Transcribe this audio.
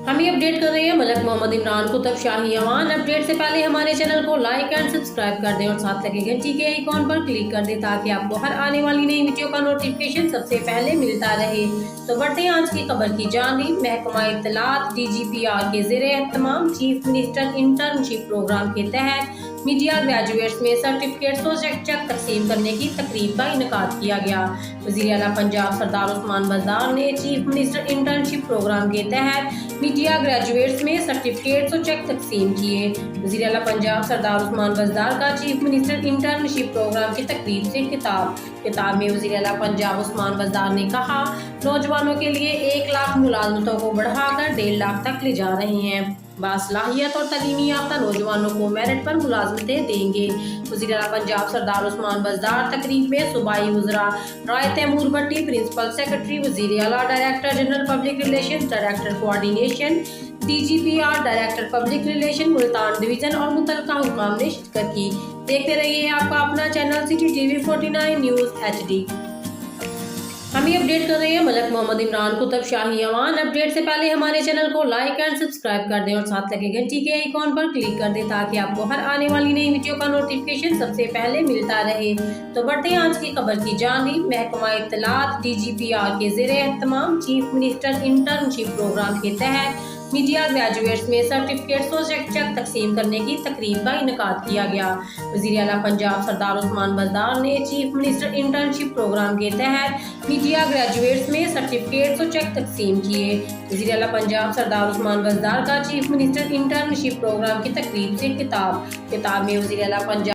हम ये अपडेट कर रहे हैं मलक मोहम्मद इमरान कुतुब शाही अवान। अपडेट से पहले हमारे चैनल को लाइक एंड सब्सक्राइब कर दें और साथ लगे घंटी के आइकॉन पर क्लिक कर दें ताकि आपको हर आने वाली नई वीडियो का नोटिफिकेशन सबसे पहले मिलता रहे। तो बढ़ते हैं आज की खबर की जानिब। महकमा इत्तलात DGPR के ज़ेरे एहतमाम चीफ मिनिस्टर इंटर्नशिप प्रोग्राम के तहत मीडिया ग्रेजुएट्स में सर्टिफिकेट्स और चेक तकसीम करने की तकरीब का इनेकाद किया गया। वज़ीर आला पंजाब सरदार उस्मान बज़दार ने चीफ मिनिस्टर इंटर्नशिप प्रोग्राम के तहत मीडिया ग्रेजुएट्स में सर्टिफिकेट्स और चेक तकसीम किए। वज़ीर आला पंजाब सरदार उस्मान बज़दार का चीफ मिनिस्टर इंटर्नशिप प्रोग्राम की तकरीब से किताब में वज़ीर आला पंजाब उस्मान बज़दार ने कहा, नौजवानों के लिए 1 लाख मुलाजमतों को बढ़ाकर 1.5 लाख तक ले जा रहे हैं। बासलाहियत और तालीमी याफ्ता नौजवानों को मेरिट पर मुलाजमतें देंगे। वज़ीर आला पंजाब सरदार उस्मान बज़दार तकरीब में सूबाई वज़रा राय तैमूर भट्टी, प्रिंसिपल सेक्रेटरी वज़ीर आला, director general public relation, director coordination DGPR, director public relation Multan division और मुतल्लिका हुकाम ने शिरकत की। देखते रहिए आपका अपना channel city TV 49 news HD। हम ये अपडेट कर रहे हैं मलक मोहम्मद इमरान कुतुब शाही अवान। अपडेट से पहले हमारे चैनल को लाइक एंड सब्सक्राइब कर दें और साथ लगे घंटी के आइकॉन पर क्लिक कर दें ताकि आपको हर आने वाली नई वीडियो का नोटिफिकेशन सबसे पहले मिलता रहे। तो बढ़ते हैं आज की खबर की जानिब। महकमा इत्तलात DGPR के ज़ेरे एहतमाम चीफ मिनिस्टर इंटर्नशिप प्रोग्राम के तहत मीडिया ग्रेजुएट्स में सर्टिफिकेट्स और चेक तकसीम करने की तकरीब का इनेकाद किया गया। वज़ीर आला पंजाब सरदार उस्मान बज़दार ने चीफ मिनिस्टर इंटर्नशिप प्रोग्राम के तहत मीडिया ग्रेजुएट्स में सर्टिफिकेट्स और चेक तकसीम किए। वज़ीर आला पंजाब सरदार उस्मान बज़दार का चीफ मिनिस्टर इंटर्नशिप प्रोग्राम की तकरीब से किताब में वज़ीर आला पंजाब